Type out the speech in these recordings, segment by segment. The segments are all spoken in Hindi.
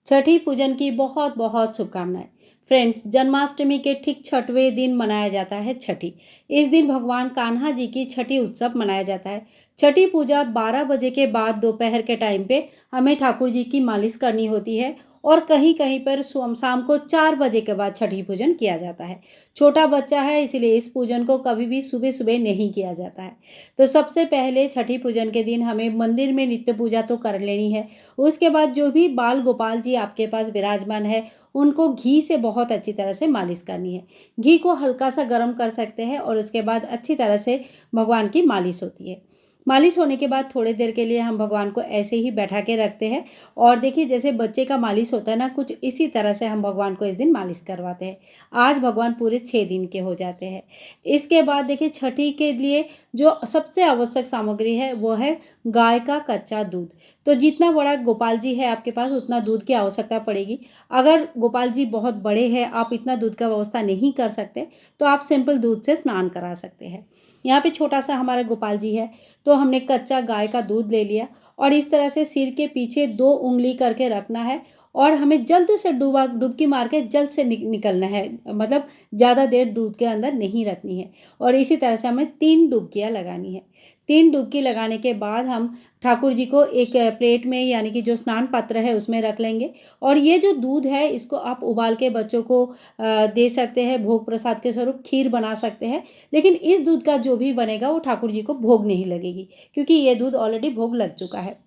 छठी पूजन की बहुत बहुत शुभकामनाएं। फ्रेंड्स, जन्माष्टमी के ठीक छठवें दिन मनाया जाता है छठी। इस दिन भगवान कान्हा जी की छठी उत्सव मनाया जाता है। छठी पूजा 12 बजे के बाद दोपहर के टाइम पे हमें ठाकुर जी की मालिश करनी होती है। और कहीं कहीं पर शाम को 4 बजे के बाद छठी पूजन किया जाता है। छोटा बच्चा है, इसलिए इस पूजन को कभी भी सुबह सुबह नहीं किया जाता है। तो सबसे पहले छठी पूजन के दिन हमें मंदिर में नित्य पूजा तो कर लेनी है। उसके बाद जो भी बाल गोपाल जी आपके पास विराजमान है, उनको घी से बहुत अच्छी तरह से मालिश करनी है। घी को हल्का सा गर्म कर सकते हैं और उसके बाद अच्छी तरह से भगवान की मालिश होती है। मालिश होने के बाद थोड़ी देर के लिए हम भगवान को ऐसे ही बैठा के रखते हैं। और देखिए, जैसे बच्चे का मालिश होता है ना, कुछ इसी तरह से हम भगवान को इस दिन मालिश करवाते हैं। आज भगवान पूरे 6 दिन के हो जाते हैं। इसके बाद देखिए, छठी के लिए जो सबसे आवश्यक सामग्री है वो है गाय का कच्चा दूध। तो जितना बड़ा गोपाल जी है आपके पास, उतना दूध की आवश्यकता पड़ेगी। अगर गोपाल जी बहुत बड़े हैं, आप इतना दूध का व्यवस्था नहीं कर सकते, तो आप सिंपल दूध से स्नान करा सकते हैं। यहाँ पे छोटा सा हमारा गोपाल जी है, तो हमने कच्चा गाय का दूध ले लिया और इस तरह से सिर के पीछे 2 उंगली करके रखना है। और हमें जल्द से डुबकी मार के जल्द से निकलना है, मतलब ज़्यादा देर दूध के अंदर नहीं रखनी है। और इसी तरह से हमें 3 डुबकियाँ लगानी है। 3 डुबकी लगाने के बाद हम ठाकुर जी को एक प्लेट में, यानी कि जो स्नान पात्र है, उसमें रख लेंगे। और ये जो दूध है, इसको आप उबाल के बच्चों को दे सकते हैं, भोग प्रसाद के स्वरूप खीर बना सकते हैं। लेकिन इस दूध का जो भी बनेगा वो ठाकुर जी को भोग नहीं लगेगी, क्योंकि ये दूध ऑलरेडी भोग लग चुका है।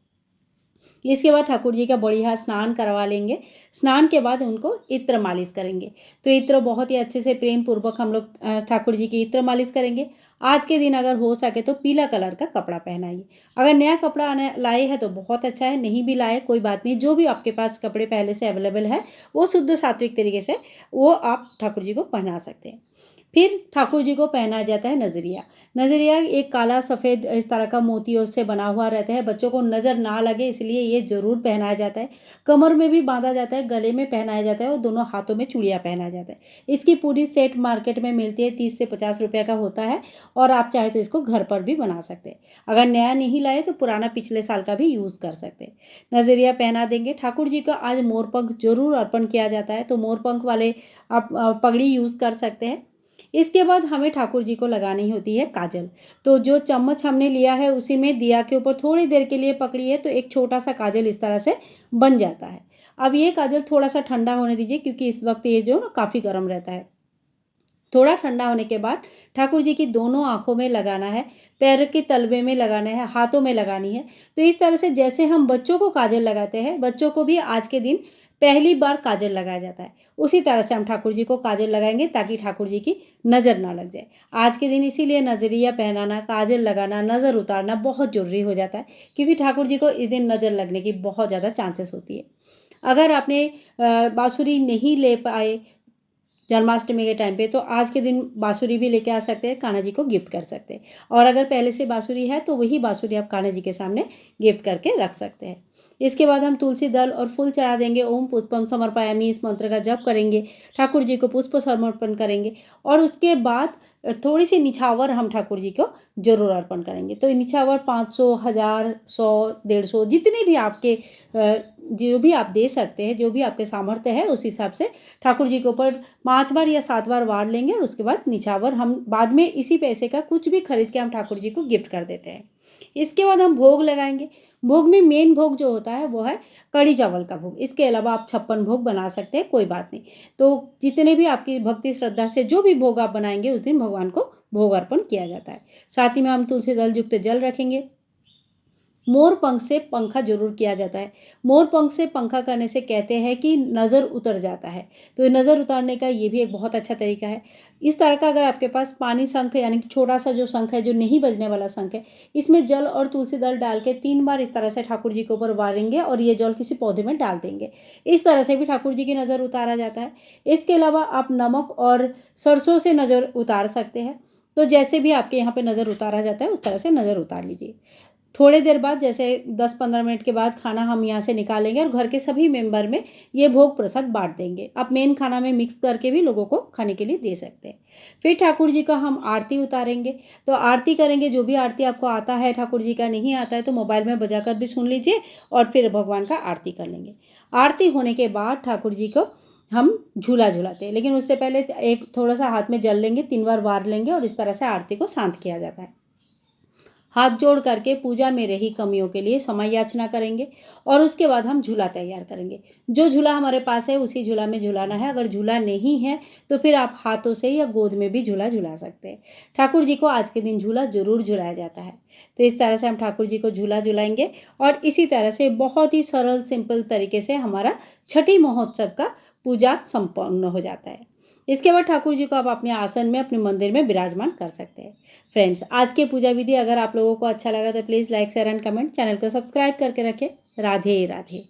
इसके बाद ठाकुर जी का बढ़िया स्नान करवा लेंगे। स्नान के बाद उनको इत्र मालिश करेंगे। तो इत्र बहुत ही अच्छे से प्रेम पूर्वक हम लोग ठाकुर जी की इत्र मालिश करेंगे। आज के दिन अगर हो सके तो पीला कलर का कपड़ा पहनाइए। अगर नया कपड़ा लाए हैं तो बहुत अच्छा है, नहीं भी लाए कोई बात नहीं। जो भी आपके पास कपड़े पहले से अवेलेबल है, वो शुद्ध सात्विक तरीके से वो आप ठाकुर जी को पहना सकते हैं। फिर ठाकुर जी को पहनाया जाता है नजरिया। नजरिया एक काला सफ़ेद इस तरह का मोतियों से बना हुआ रहता है। बच्चों को नज़र ना लगे इसलिए ये ज़रूर पहनाया जाता है। कमर में भी बांधा जाता है, गले में पहनाया जाता है और दोनों हाथों में चूड़ियाँ पहनाया जाता है। इसकी पूरी सेट मार्केट में मिलती है, 30 से 50 रुपये का होता है। और आप चाहे तो इसको घर पर भी बना सकते हैं। अगर नया नहीं लाए तो पुराना पिछले साल का भी यूज़ कर सकते हैं। नजरिया पहना देंगे। ठाकुर जी का आज मोरपंख जरूर अर्पण किया जाता है, तो मोरपंख वाले आप पगड़ी यूज़ कर सकते हैं। इसके बाद हमें ठाकुर जी को लगानी होती है काजल। तो जो चम्मच हमने लिया है उसी में दिया के ऊपर थोड़ी देर के लिए पकड़िए, तो एक छोटा सा काजल इस तरह से बन जाता है। अब ये काजल थोड़ा सा ठंडा होने दीजिए, क्योंकि इस वक्त ये जो काफ़ी गर्म रहता है। थोड़ा ठंडा होने के बाद ठाकुर जी की दोनों आंखों में लगाना है, पैर के तलवे में लगाना है, हाथों में लगानी है। तो इस तरह से जैसे हम बच्चों को काजल लगाते हैं, बच्चों को भी आज के दिन पहली बार काजल लगाया जाता है, उसी तरह से हम ठाकुर जी को काजल लगाएंगे ताकि ठाकुर जी की नज़र ना लग जाए। आज के दिन इसीलिए नज़रिया पहनाना, काजल लगाना, नज़र उतारना बहुत ज़रूरी हो जाता है, क्योंकि ठाकुर जी को इस दिन नज़र लगने की बहुत ज़्यादा चांसेस होती है। अगर आपने बाँसुरी नहीं ले पाए जन्माष्टमी के टाइम पे, तो आज के दिन बाँसुरी भी लेके आ सकते हैं, कान्हा जी को गिफ्ट कर सकते हैं। और अगर पहले से बाँसुरी है तो वही बाँसुरी आप कान्हा जी के सामने गिफ्ट करके रख सकते हैं। इसके बाद हम तुलसी दल और फूल चढ़ा देंगे। ओम पुष्पम समर्पयामि, इस मंत्र का जप करेंगे, ठाकुर जी को पुष्प समर्पण करेंगे। और उसके बाद थोड़ी सी निछावर हम ठाकुर जी को जरूर अर्पण करेंगे। तो निछावर 500, 1000, 100, 150 जितने भी आपके जो भी आप दे सकते हैं, जो भी आपके सामर्थ्य है, उस हिसाब से ठाकुर जी के ऊपर 5 बार या 7 बार वार लेंगे। और उसके बाद निछावर हम बाद में इसी पैसे का कुछ भी खरीद के हम ठाकुर जी को गिफ्ट कर देते हैं। इसके बाद हम भोग लगाएंगे। भोग में मेन भोग जो होता है वो है कढ़ी चावल का भोग। इसके अलावा आप 56 भोग बना सकते हैं, कोई बात नहीं। तो जितने भी आपकी भक्ति श्रद्धा से जो भी भोग आप बनाएंगे, उस दिन भगवान को भोग अर्पण किया जाता है। साथ ही में हम तुलसी दल युक्त जल रखेंगे। मोर पंख से पंखा जरूर किया जाता है। मोर पंख से पंखा करने से कहते हैं कि नज़र उतर जाता है। तो ये नज़र उतारने का ये भी एक बहुत अच्छा तरीका है। इस तरह का अगर आपके पास पानी शंख, यानी कि छोटा सा जो शंख है, जो नहीं बजने वाला शंख है, इसमें जल और तुलसी दल डाल के 3 बार इस तरह से ठाकुर जी के ऊपर वारेंगे और ये जल किसी पौधे में डाल देंगे। इस तरह से भी ठाकुर जी की नज़र उतारा जाता है। इसके अलावा आप नमक और सरसों से नज़र उतार सकते हैं। तो जैसे भी आपके यहाँ पे नज़र उतारा जाता है, उस तरह से नज़र उतार लीजिए। थोड़ी देर बाद जैसे 10-15 मिनट के बाद खाना हम यहाँ से निकालेंगे और घर के सभी मेंबर में ये भोग प्रसाद बांट देंगे। आप मेन खाना में मिक्स करके भी लोगों को खाने के लिए दे सकते हैं। फिर ठाकुर जी का हम आरती उतारेंगे। तो आरती करेंगे, जो भी आरती आपको आता है, ठाकुर जी का नहीं आता है तो मोबाइल में बजाकर भी सुन लीजिए और फिर भगवान का आरती कर लेंगे। आरती होने के बाद ठाकुर जी को हम झूला झुलाते हैं, लेकिन उससे पहले एक थोड़ा सा हाथ में जल लेंगे, 3 बार वार लेंगे और इस तरह से आरती को शांत किया जाता है। हाथ जोड़ करके पूजा में रही कमियों के लिए समय याचना करेंगे और उसके बाद हम झूला तैयार करेंगे। जो झूला हमारे पास है उसी झूला में झूलाना है। अगर झूला नहीं है तो फिर आप हाथों से या गोद में भी झूला झुला सकते हैं। ठाकुर जी को आज के दिन झूला ज़रूर झुलाया जाता है। तो इस तरह से हम ठाकुर जी को झूला झुलाएंगे और इसी तरह से बहुत ही सरल सिंपल तरीके से हमारा छठी महोत्सव का पूजा संपन्न हो जाता है। इसके बाद ठाकुर जी को आप अपने आसन में अपने मंदिर में विराजमान कर सकते हैं। फ्रेंड्स, आज की पूजा विधि अगर आप लोगों को अच्छा लगा तो please like share and comment, channel को सब्सक्राइब करके रखें। राधे राधे।